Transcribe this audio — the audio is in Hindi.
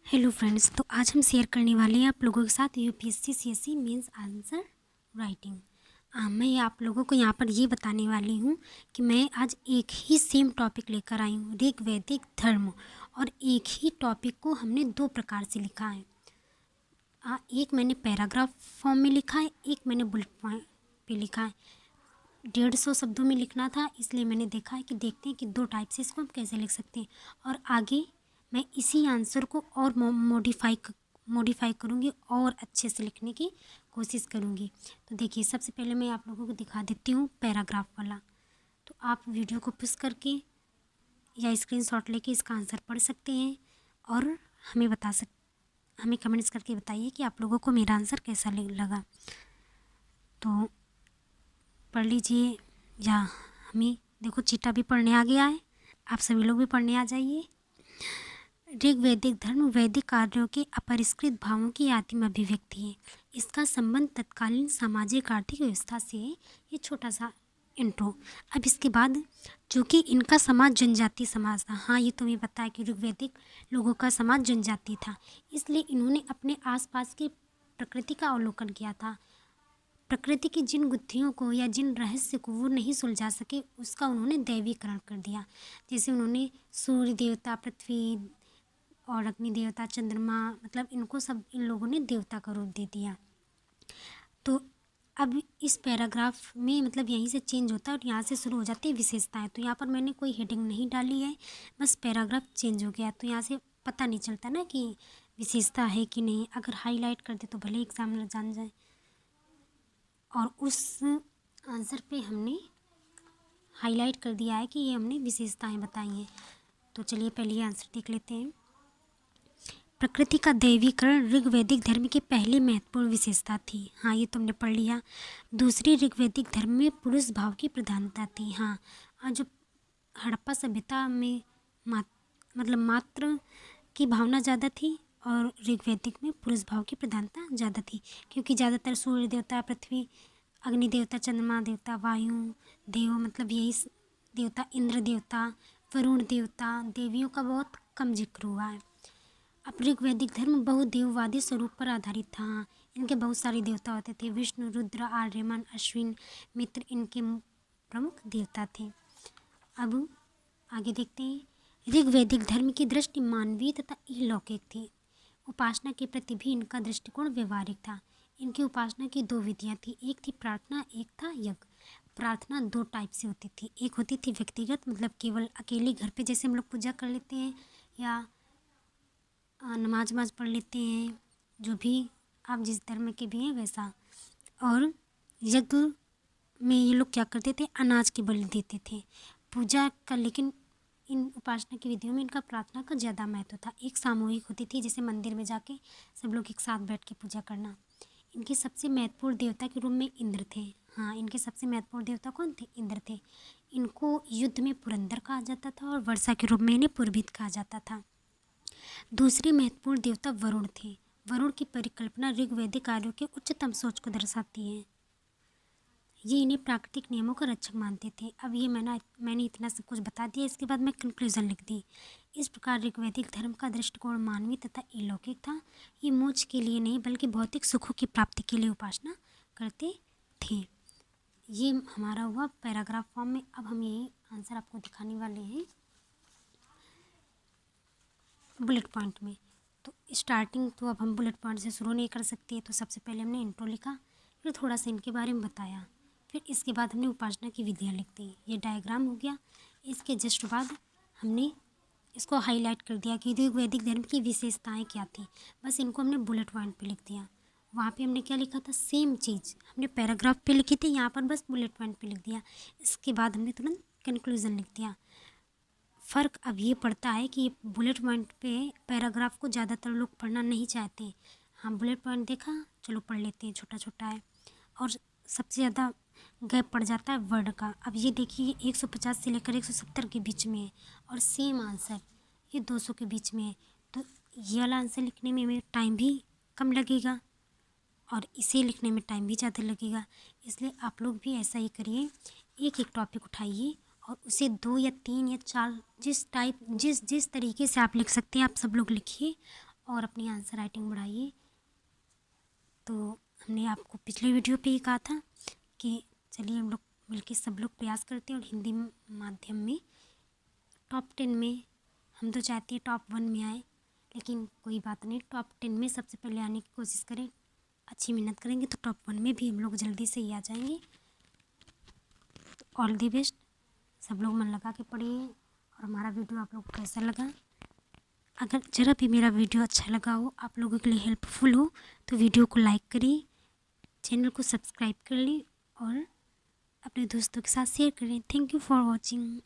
हेलो फ्रेंड्स, तो आज हम शेयर करने वाले हैं आप लोगों के साथ UPSC CSC mains answer writing. मैं आप लोगों को यहाँ पर ये बताने वाली हूँ कि मैं आज एक ही सेम टॉपिक लेकर आई हूँ, ऋग वैदिक धर्म। और एक ही टॉपिक को हमने दो प्रकार से लिखा है। एक मैंने पैराग्राफ फॉर्म में लिखा है, एक मैंने बुलेट पॉइंट पे लिखा है। 150 शब्दों में लिखना था, इसलिए मैंने देखा है कि देखते हैं कि दो टाइप से इसको हम कैसे लिख सकते हैं। और आगे मैं इसी आंसर को और मॉडिफाई करूँगी और अच्छे से लिखने की कोशिश करूँगी। तो देखिए, सबसे पहले मैं आप लोगों को दिखा देती हूँ पैराग्राफ वाला। तो आप वीडियो को पुश करके या स्क्रीनशॉट लेके इसका आंसर पढ़ सकते हैं और हमें कमेंट्स करके बताइए कि आप लोगों को मेरा आंसर कैसा लगा। तो पढ़ लीजिए, या हमें देखो चीटा भी पढ़ने आ गया है, आप सभी लोग भी पढ़ने आ जाइए। ऋग वैदिक धर्म वैदिक कार्यों के अपरिष्कृत भावों की आदिम अभिव्यक्ति है। इसका संबंध तत्कालीन सामाजिक आर्थिक व्यवस्था से है। ये छोटा सा इंट्रो। अब इसके बाद, चूँकि इनका समाज जनजाति समाज था, हाँ ये तुम्हें पता है कि ऋग्वैदिक लोगों का समाज जनजाति था, इसलिए इन्होंने अपने आसपास की प्रकृति का अवलोकन किया था। प्रकृति की जिन गुत्थियों को या जिन रहस्य को वो नहीं सुलझा सके, उसका उन्होंने दैवीकरण कर दिया। जैसे उन्होंने सूर्य देवता, पृथ्वी और अग्नि देवता, चंद्रमा, मतलब इनको सब इन लोगों ने देवता का रूप दे दिया। तो अब इस पैराग्राफ में मतलब यहीं से चेंज होता है और यहाँ से शुरू हो जाती है विशेषताएं। तो यहाँ पर मैंने कोई हेडिंग नहीं डाली है, बस पैराग्राफ चेंज हो गया। तो यहाँ से पता नहीं चलता ना कि विशेषता है कि नहीं। अगर हाईलाइट कर दे तो भले एग्जामिनर जान जाए। और उस आंसर पे हमने हाईलाइट कर दिया है कि ये हमने विशेषताएं बताई हैं। तो चलिए पहले आंसर देख लेते हैं। प्रकृति का दैवीकरण ऋग्वैदिक धर्म की पहली महत्वपूर्ण विशेषता थी। हाँ, ये तुमने पढ़ लिया। दूसरी, ऋग्वैदिक धर्म में पुरुष भाव की प्रधानता थी। हाँ, जो हड़प्पा सभ्यता में मात्र की भावना ज़्यादा थी और ऋग्वैदिक में पुरुष भाव की प्रधानता ज़्यादा थी, क्योंकि ज़्यादातर सूर्य देवता, पृथ्वी, अग्नि देवता, चंद्रमा देवता, वायु देव, मतलब यही देवता, इंद्र देवता, वरुण देवता, देवियों का बहुत कम जिक्र हुआ है। अब ऋग्वैदिक धर्म बहुदेववादी स्वरूप पर आधारित था। इनके बहुत सारे देवता होते थे। विष्णु, रुद्र, आर्यमन, अश्विन, मित्र इनके प्रमुख देवता थे। अब आगे देखते हैं। ऋग्वैदिक धर्म की दृष्टि मानवीय तथा अलौकिक थी। उपासना के प्रति भी इनका दृष्टिकोण व्यवहारिक था। इनकी उपासना की दो विधियाँ थी, एक थी प्रार्थना, एक था यज्ञ। प्रार्थना दो टाइप से होती थी। एक होती थी व्यक्तिगत, मतलब केवल अकेले घर पे जैसे हम लोग पूजा कर लेते हैं या नमाज वमाज पढ़ लेते हैं, जो भी आप जिस धर्म के भी हैं वैसा। और यज्ञ में ये लोग क्या करते थे, अनाज की बलि देते थे पूजा का। लेकिन इन उपासना की विधियों में इनका प्रार्थना का ज़्यादा महत्व था। एक सामूहिक होती थी, जैसे मंदिर में जाके सब लोग एक साथ बैठ के पूजा करना। इनके सबसे महत्वपूर्ण देवता के रूप में इंद्र थे। हाँ, इनके सबसे महत्वपूर्ण देवता कौन थे, इंद्र थे। इनको युद्ध में पुरंदर कहा जाता था और वर्षा के रूप में इन्हें पुरभित कहा जाता था। दूसरे महत्वपूर्ण देवता वरुण थे। वरुण की परिकल्पना ऋग्वैदिक कार्यों के उच्चतम सोच को दर्शाती है। ये इन्हें प्राकृतिक नियमों का रक्षक मानते थे। अब ये मैंने इतना सब कुछ बता दिया, इसके बाद मैं कंक्लूजन लिख दी। इस प्रकार ऋग्वैदिक धर्म का दृष्टिकोण मानवीय तथा अलौकिक था। ये मोक्ष के लिए नहीं बल्कि भौतिक सुखों की प्राप्ति के लिए उपासना करते थे। ये हमारा हुआ पैराग्राफ फॉर्म में। अब हम यही आंसर आपको दिखाने वाले हैं बुलेट पॉइंट में। तो स्टार्टिंग तो अब हम बुलेट पॉइंट से शुरू नहीं कर सकते, तो सबसे पहले हमने इंट्रो लिखा, फिर थोड़ा सा इनके बारे में बताया, फिर इसके बाद हमने उपासना की विधियाँ लिख दी। ये डायग्राम हो गया। इसके जस्ट बाद हमने इसको हाईलाइट कर दिया कि ऋग्वैदिक धर्म की विशेषताएं क्या थी। बस इनको हमने बुलेट पॉइंट पे लिख दिया। वहाँ पे हमने क्या लिखा था, सेम चीज़ हमने पैराग्राफ पे लिखी थी, यहाँ पर बस बुलेट पॉइंट पे लिख दिया। इसके बाद हमने तुरंत कंक्लूजन लिख दिया। फ़र्क अब ये पड़ता है कि बुलेट पॉइंट पे पैराग्राफ को ज़्यादातर लोग पढ़ना नहीं चाहते। हाँ, बुलेट पॉइंट देखा, चलो पढ़ लेते हैं, छोटा छोटा है और सबसे ज़्यादा गैप पड़ जाता है वर्ड का। अब ये देखिए, 150 से लेकर 170 के बीच में है और सेम आंसर ये 200 के बीच में है। तो ये वाला आंसर लिखने में हमें टाइम भी कम लगेगा और इसे लिखने में टाइम भी ज़्यादा लगेगा। इसलिए आप लोग भी ऐसा ही करिए, एक एक टॉपिक उठाइए और उसे 2 या 3 या 4 जिस तरीके से आप लिख सकते हैं आप सब लोग लिखिए और अपनी आंसर राइटिंग बढ़ाइए। तो हमने आपको पिछले वीडियो पे ही कहा था कि चलिए हम लोग मिलके सब लोग प्रयास करते हैं और हिंदी माध्यम में टॉप 10 में, हम तो चाहते हैं टॉप 1 में आए, लेकिन कोई बात नहीं, टॉप 10 में सबसे पहले आने की कोशिश करें। अच्छी मेहनत करेंगे तो टॉप 1 में भी हम लोग जल्दी से ही आ जाएंगे। ऑल दी बेस्ट, सब लोग मन लगा के पढ़िए। और हमारा वीडियो आप लोग को कैसा लगा, अगर ज़रा भी मेरा वीडियो अच्छा लगा हो, आप लोगों के लिए हेल्पफुल हो, तो वीडियो को लाइक करिए, चैनल को सब्सक्राइब कर ली और अपने दोस्तों के साथ शेयर करें। Thank you for watching.